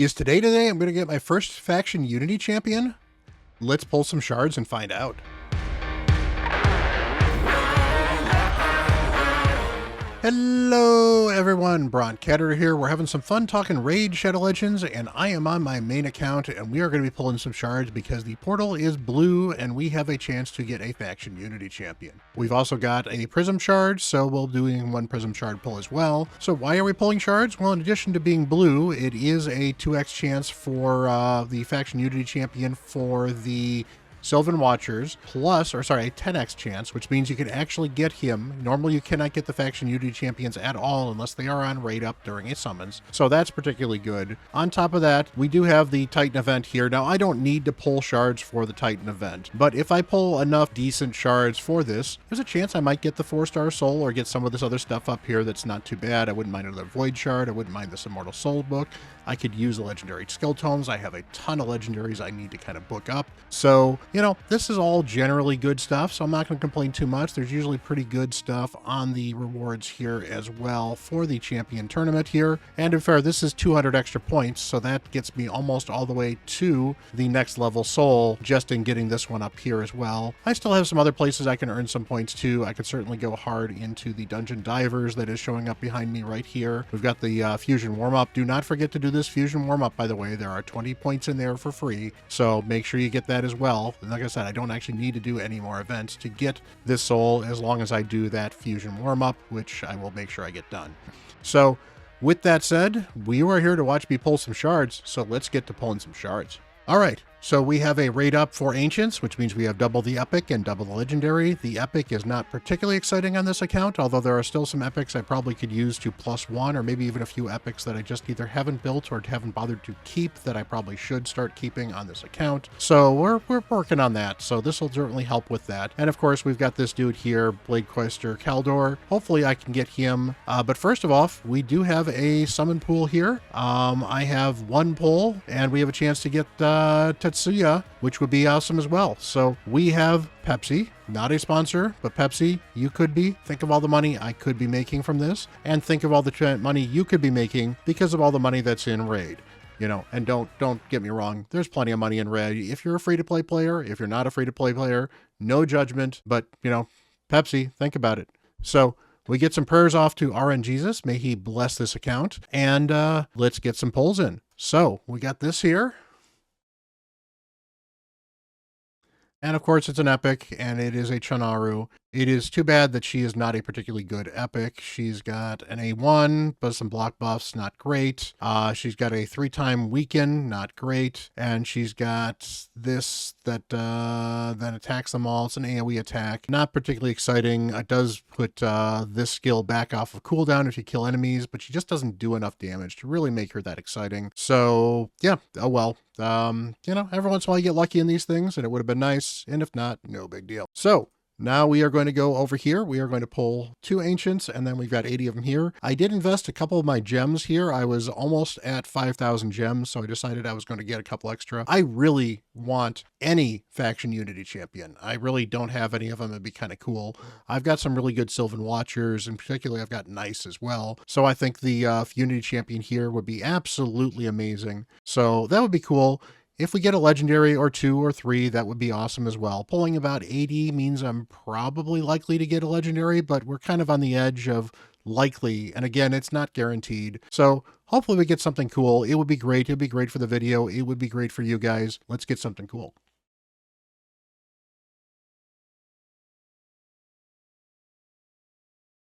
Is today I'm going to get my first faction Unity champion? Let's pull some shards and find out. Hello everyone, Bront, CatHerder here. We're having some fun talking Raid Shadow Legends, and I am on my main account, and we are going to be pulling some shards because the portal is blue, and we have a chance to get a faction Unity champion. We've also got a Prism shard, so we'll be doing one Prism shard pull as well. So why are we pulling shards? Well, in addition to being blue, it is a 2x chance for the faction Unity champion for the Sylvan Watchers, plus, or sorry, a 10x chance, which means you can actually get him. Normally you cannot get the faction Unity champions at all unless they are on raid up during a summons, so that's particularly good. On top of that, we do have the Titan event here. Now, I don't need to pull shards for the Titan event, but if I pull enough decent shards for this, there's a chance I might get the 4-star soul or get some of this other stuff up here that's not too bad. I wouldn't mind another Void shard. I wouldn't mind this Immortal Soul book. I could use the legendary skill tomes. I have a ton of legendaries I need to kind of book up. So, you know, this is all generally good stuff, so I'm not going to complain too much. There's usually pretty good stuff on the rewards here as well for the champion tournament here. And in fair, this is 200 extra points, so that gets me almost all the way to the next level soul just in getting this one up here as well. I still have some other places I can earn some points too. I could certainly go hard into the Dungeon Divers that is showing up behind me right here. We've got the Fusion Warm-Up. Do not forget to do this Fusion Warm-Up, by the way. There are 20 points in there for free, so make sure you get that as well. And like I said, I don't actually need to do any more events to get this soul as long as I do that Fusion Warm-Up, which I will make sure I get done. So with that said, we are here to watch me pull some shards, so let's get to pulling some shards. All right, so we have a raid up for Ancients, which means we have double the Epic and double the Legendary. The Epic is not particularly exciting on this account, although there are still some Epics I probably could use to +1, or maybe even a few Epics that I just either haven't built or haven't bothered to keep that I probably should start keeping on this account. So we're working on that, so this will certainly help with that. And of course, we've got this dude here, Blade Quester Kaldor. Hopefully I can get him, but first of all, we do have a summon pool here. I have one pull, and we have a chance to get Tetsuya, which would be awesome as well. So we have Pepsi, not a sponsor, but Pepsi, you could be. Think of all the money I could be making from this, and think of all the money you could be making because of all the money that's in Raid. You know, and don't get me wrong, there's plenty of money in Raid. If you're a free-to-play player, if you're not a free-to-play player, no judgment, but, you know, Pepsi, think about it. So we get some prayers off to RN Jesus. May he bless this account, and let's get some pulls in. So we got this here. And of course, it's an Epic, and it is a Chanaru. It is too bad that she is not a particularly good Epic. She's got an A1, but some block buffs, not great. She's got a 3-time weaken, not great. And she's got this that attacks them all. It's an AoE attack. Not particularly exciting. It does put this skill back off of cooldown if you kill enemies, but she just doesn't do enough damage to really make her that exciting. So, yeah, oh well. You know, every once in a while you get lucky in these things, and it would have been nice. And if not, no big deal. So now we are going to go over here. We are going to pull 2 Ancients, and then we've got 80 of them here. I did invest a couple of my gems here. I was almost at 5,000 gems, so I decided I was going to get a couple extra. I really want any faction Unity champion. I really don't have any of them. It'd be kind of cool. I've got some really good Sylvan Watchers, and particularly I've got Nice as well. So I think the Unity champion here would be absolutely amazing. So that would be cool. If we get a legendary or 2 or 3, that would be awesome as well. Pulling about 80 means I'm probably likely to get a legendary, but we're kind of on the edge of likely. And again, it's not guaranteed. So hopefully we get something cool. It would be great. It would be great for the video. It would be great for you guys. Let's get something cool.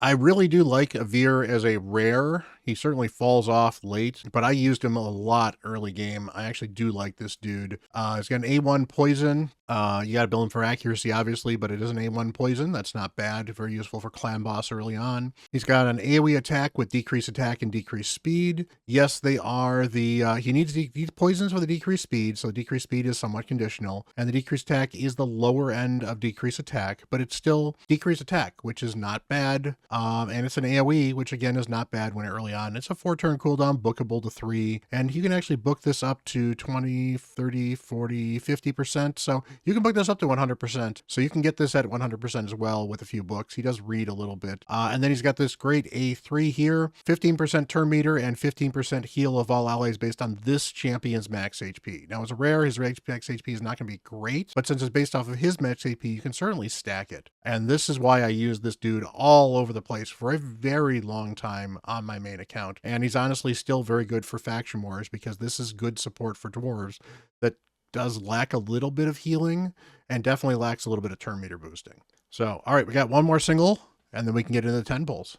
I really do like Avir as a rare. He certainly falls off late, but I used him a lot early game. I actually do like this dude. He's got an A1 poison. You got to build him for accuracy, obviously, but it is an A1 poison. That's not bad. Very useful for clan boss early on. He's got an AoE attack with decreased attack and decreased speed. Yes, they are the, he needs poisons with a decreased speed, so decreased speed is somewhat conditional, and the decreased attack is the lower end of decreased attack, but it's still decreased attack, which is not bad. And it's an AoE, which again is not bad when it early early on. It's a 4-turn cooldown, bookable to 3, and you can actually book this up to 20, 30, 40, 50%. So you can book this up to 100%. So you can get this at 100% as well with a few books. He does read a little bit. And then he's got this great A3 here, 15% turn meter and 15% heal of all allies based on this champion's max HP. Now, as a rare, his max HP is not going to be great, but since it's based off of his max HP, you can certainly stack it. And this is why I use this dude all over the place for a very long time on my main account. And he's honestly still very good for faction wars because this is good support for dwarves that does lack a little bit of healing and definitely lacks a little bit of turn meter boosting. So, all right, we got one more single and then we can get into the 10 pulls.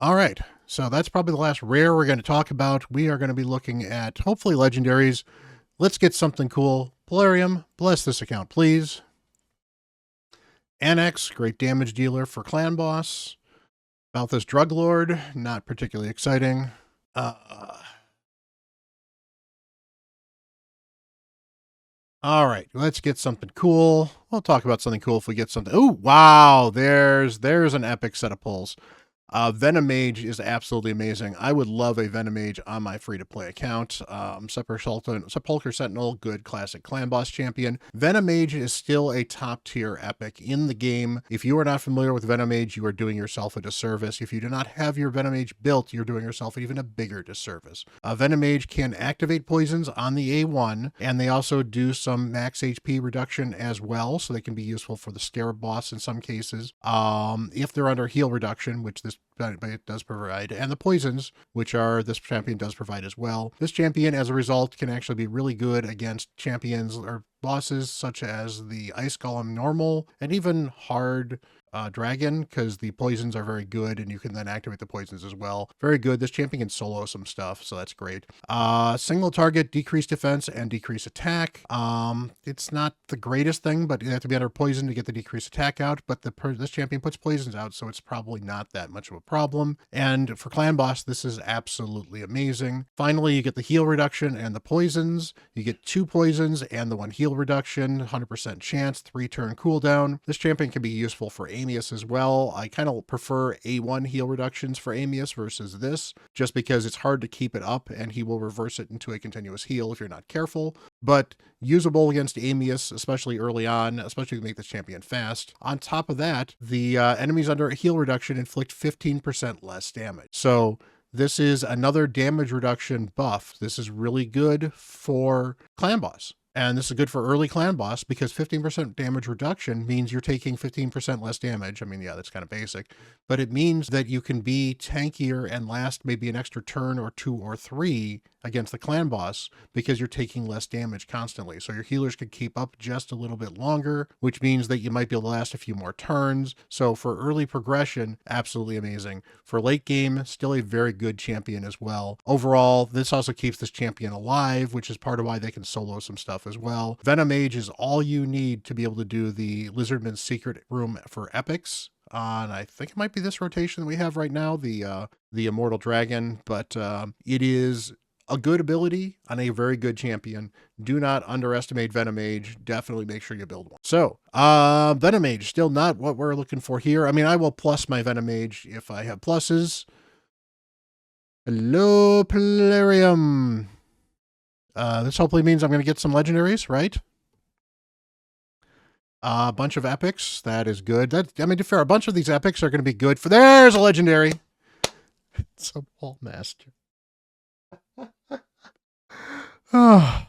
All right, so that's probably the last rare we're going to talk about. We are going to be looking at hopefully legendaries. Let's get something cool. Polarium, bless this account, please. Annex, great damage dealer for clan boss. Balthus Drug Lord, not particularly exciting. All right, let's get something cool. We'll talk about something cool if we get something. Oh, wow, there's an epic set of pulls. Venom Mage is absolutely amazing. I would love a Venom Mage on my free-to-play account. Sepulchre Sentinel, good classic clan boss champion. Venom Mage is still a top-tier epic in the game. If you are not familiar with Venom Mage, you are doing yourself a disservice. If you do not have your Venom Mage built, you're doing yourself even a bigger disservice. Venom Mage can activate poisons on the A1, and they also do some max HP reduction as well, so they can be useful for the Scarab boss in some cases. If they're under heal reduction, which this it does provide, and the poisons, which are this champion does provide as well. This champion, as a result, can actually be really good against champions or bosses such as the Ice Golem normal and even hard dragon, because the poisons are very good and you can then activate the poisons as well. Very good. This champion can solo some stuff, so that's great. Single target, decreased defense and decreased attack. It's not the greatest thing, but you have to be under poison to get the decreased attack out, but this champion puts poisons out, so it's probably not that much of a problem. And for clan boss, this is absolutely amazing. Finally, you get the heal reduction and the poisons. You get 2 poisons and the 1 heal reduction, 100% chance, 3-turn cooldown. This champion can be useful for Amius as well. I kind of prefer A1 heal reductions for Amius versus this, just because it's hard to keep it up and he will reverse it into a continuous heal if you're not careful, but usable against Amius, especially early on, especially if you make this champion fast. On top of that, the enemies under a heal reduction inflict 15% less damage. So this is another damage reduction buff. This is really good for clan boss. And this is good for early clan boss because 15% damage reduction means you're taking 15% less damage. I mean, yeah, that's kind of basic, but it means that you can be tankier and last maybe an extra turn or 2 or 3 against the clan boss because you're taking less damage constantly. So your healers could keep up just a little bit longer, which means that you might be able to last a few more turns. So for early progression, absolutely amazing. For late game, still a very good champion as well. Overall, this also keeps this champion alive, which is part of why they can solo some stuff as well. Venom Mage is all you need to be able to do the Lizardman's Secret Room for epics on, I think it might be this rotation that we have right now, the Immortal Dragon, but it is a good ability on a very good champion. Do not underestimate Venom Mage. Definitely make sure you build one. So, Venom Mage, still not what we're looking for here. I mean, I will plus my Venom Mage if I have pluses. Hello, Polarium. This hopefully means I'm going to get some legendaries, right? A bunch of epics. That is good. I mean, to be fair, a bunch of these epics are going to be good for... There's a legendary. It's a Wall Master. Oh.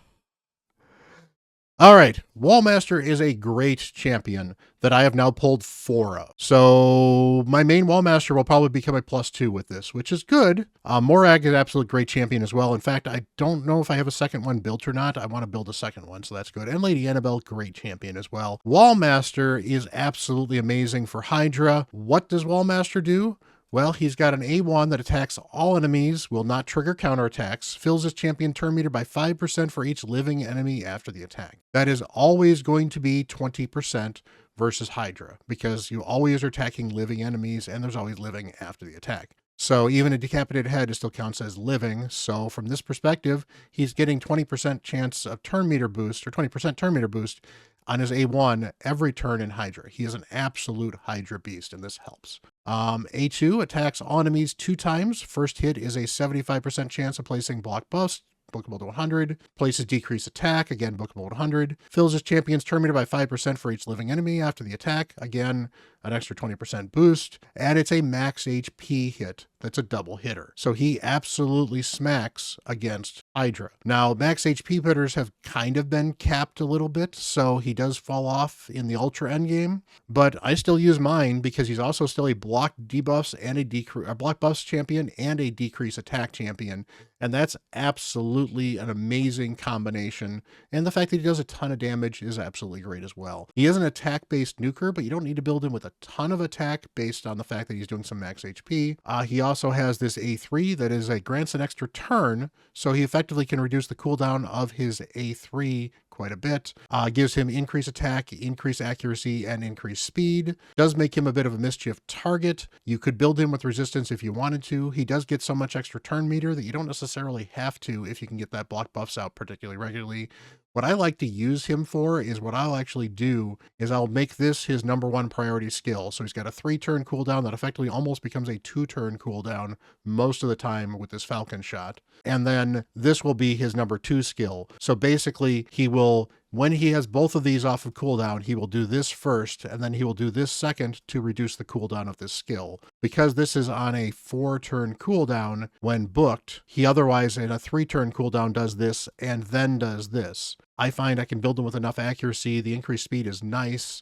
All right. Wallmaster is a great champion that I have now pulled 4 of. So my main Wallmaster will probably become a +2 with this, which is good. Morag is an absolute great champion as well. In fact, I don't know if I have a second one built or not. I want to build a second one, so that's good. And Lady Annabelle, great champion as well. Wallmaster is absolutely amazing for Hydra. What does Wallmaster do? Well, he's got an A1 that attacks all enemies, will not trigger counterattacks, fills his champion turn meter by 5% for each living enemy after the attack. That is always going to be 20% versus Hydra, because you always are attacking living enemies, and there's always living after the attack. So even a decapitated head still counts as living. So from this perspective, he's getting 20% chance of turn meter boost, or 20% turn meter boost on his A1 every turn in Hydra. He is an absolute Hydra beast, and this helps. A2 attacks all enemies 2 times. First hit is a 75% chance of placing block buffs, bookable to 100. Places decrease attack, again bookable to 100. Fills his champion's turn meter by 5% for each living enemy after the attack, again an extra 20% boost. And it's a max HP hit that's a double hitter. So he absolutely smacks against Hydra. Now, max HP hitters have kind of been capped a little bit, so he does fall off in the Ultra endgame, but I still use mine because he's also still a block debuffs and a block buffs champion and a decrease attack champion, and that's absolutely an amazing combination, and the fact that he does a ton of damage is absolutely great as well. He is an attack-based nuker, but you don't need to build him with a ton of attack based on the fact that he's doing some max HP. He also has this A3 that is grants an extra turn, so he effectively can reduce the cooldown of his A3 quite a bit. Gives him increased attack, increased accuracy, and increased speed. Does make him a bit of a mischief target. You could build him with resistance if you wanted to. He does get so much extra turn meter that you don't necessarily have to if you can get that block buffs out particularly regularly. What I like to use him for is what I'll actually do is I'll make this his #1 priority skill. So he's got a 3-turn cooldown that effectively almost becomes a 2-turn cooldown most of the time with this Falcon shot. And then this will be his #2 skill. So basically he will, when he has both of these off of cooldown, he will do this first, and then he will do this second to reduce the cooldown of this skill. Because this is on a 4-turn cooldown when booked, he otherwise in a 3-turn cooldown does this and then does this. I find I can build him with enough accuracy. The increased speed is nice.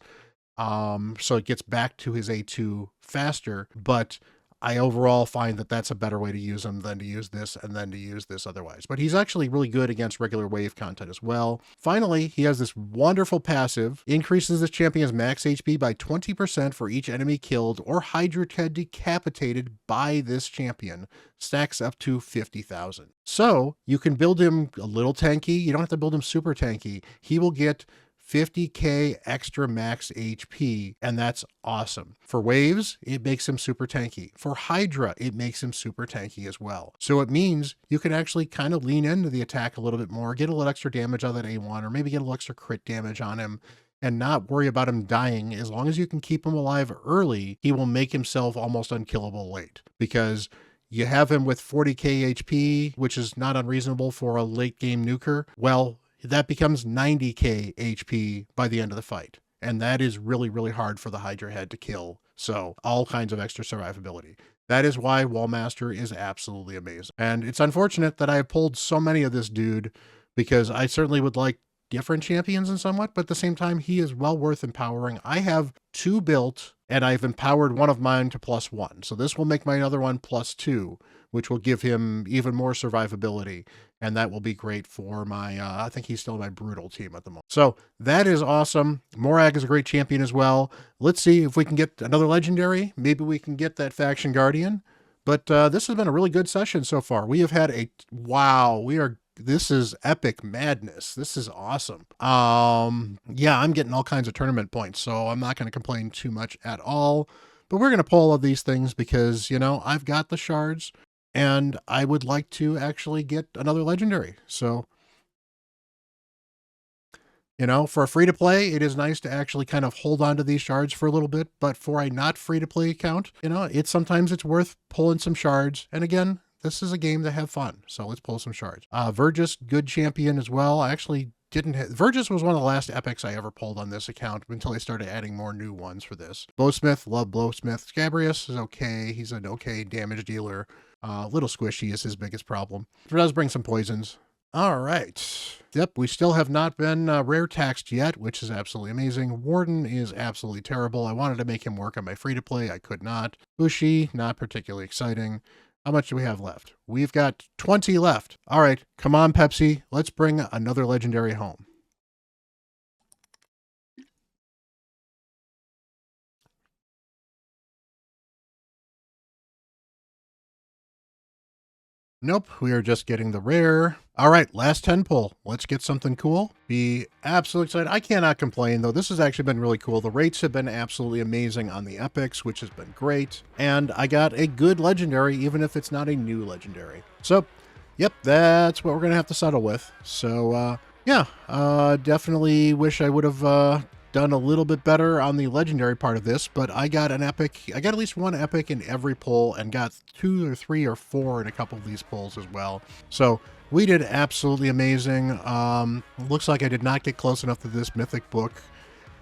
So it gets back to his A2 faster, but I overall find that that's a better way to use him than to use this and then to use this otherwise. But he's actually really good against regular wave content as well. Finally, he has this wonderful passive, increases this champion's max HP by 20% for each enemy killed or Hydra head decapitated by this champion. Stacks up to 50,000. So you can build him a little tanky. You don't have to build him super tanky. He will get 50k extra max HP, and that's awesome. For waves, it makes him super tanky. For Hydra, it makes him super tanky as well. So it means you can actually kind of lean into the attack a little bit more, get a little extra damage on that A1, or maybe get a little extra crit damage on him, and not worry about him dying. As long as you can keep him alive early, he will make himself almost unkillable late, because you have him with 40k HP, which is not unreasonable for a late game nuker. Well, that becomes 90k HP by the end of the fight. And that is really, really hard for the Hydra head to kill. So all kinds of extra survivability. That is why Wallmaster is absolutely amazing. And it's unfortunate that I have pulled so many of this dude, because I certainly would like different champions and somewhat, but at the same time, he is well worth empowering. I have 2 built, and I've empowered one of mine to +1. So this will make my other one +2, which will give him even more survivability. And that will be great for my, I think he's still my Brutal team at the moment. So that is awesome. Morag is a great champion as well. Let's see if we can get another legendary. Maybe we can get that Faction Guardian. But this has been a really good session so far. We have had wow, this is epic madness. This is awesome. Yeah, I'm getting all kinds of tournament points, so I'm not going to complain too much at all. But we're going to pull all of these things because, you know, I've got the shards. And I would like to actually get another legendary. So, you know, for a free-to-play, it is nice to actually kind of hold on to these shards for a little bit. But for a not free-to-play account, you know, sometimes it's worth pulling some shards. And again, this is a game to have fun. So let's pull some shards. Vergis, good champion as well. I actually didn't have... Vergis was one of the last epics I ever pulled on this account until I started adding more new ones for this. Blowsmith, love Blowsmith. Scabrius is okay. He's an okay damage dealer. Little squishy is his biggest problem. It does bring some poisons. All right. Yep, we still have not been rare taxed yet, which is absolutely amazing. Warden is absolutely terrible. I wanted to make him work on my free-to-play. I could not. Bushi, not particularly exciting. How much do we have left? We've got 20 left. All right, come on, Pepsi. Let's bring another legendary home. Nope, we are just getting the rare. All right, last 10 pull. Let's get something cool. Be absolutely excited. I cannot complain, though. This has actually been really cool. The rates have been absolutely amazing on the epics, which has been great. And I got a good legendary, even if it's not a new legendary. So, yep, that's what we're going to have to settle with. So, Yeah, definitely wish I would have done a little bit better on the legendary part of this, but I got an epic. I got at least one epic in every pull and got 2 or 3 or 4 in a couple of these pulls as well. So we did absolutely amazing. Looks like I did not get close enough to this mythic book.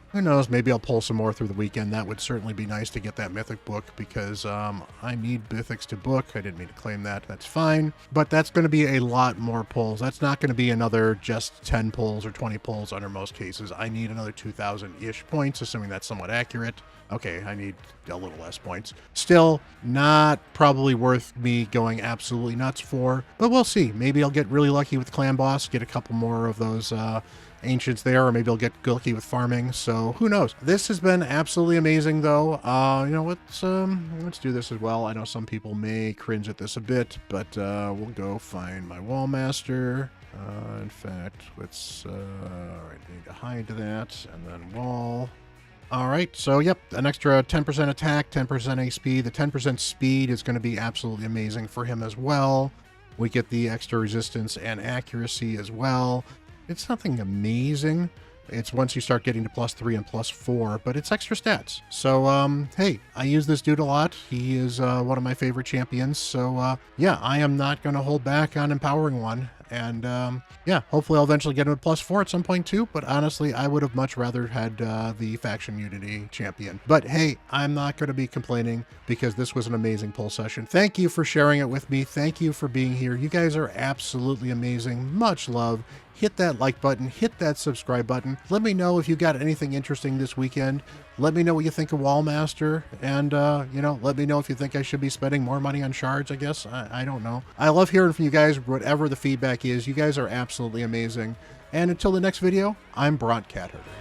Who knows? Maybe I'll pull some more through the weekend. That would certainly be nice to get that mythic book because I need mythics to book. I didn't mean to claim that. That's fine. But that's going to be a lot more pulls. That's not going to be another just 10 pulls or 20 pulls under most cases. I need another 2,000-ish points, assuming that's somewhat accurate. Okay, I need a little less points. Still, not probably worth me going absolutely nuts for, but we'll see. Maybe I'll get really lucky with Clan Boss, get a couple more of those ancients there, or maybe I'll get lucky with farming. So who knows? This has been absolutely amazing, though. You know, let's do this as well. I know some people may cringe at this a bit, but we'll go find my wall master. In fact, let's all right, I need to hide that and then wall. All right, so yep, an extra 10% attack, 10% speed. The 10% speed is going to be absolutely amazing for him as well. We get the extra resistance and accuracy as well. It's nothing amazing. It's once you start getting to +3 and +4, but it's extra stats. So, hey, I use this dude a lot. He is one of my favorite champions. So, yeah, I am not going to hold back on empowering one. And, yeah, hopefully I'll eventually get him at +4 at some point too. But honestly, I would have much rather had the Faction Unity champion. But hey, I'm not going to be complaining because this was an amazing pull session. Thank you for sharing it with me. Thank you for being here. You guys are absolutely amazing. Much love. Hit that like button, hit that subscribe button. Let me know if you got anything interesting this weekend. Let me know what you think of Wallmaster, and you know, let me know if you think I should be spending more money on shards, I guess. I don't know. I love hearing from you guys, whatever the feedback is. You guys are absolutely amazing. And until the next video, I'm Bront CatHerder.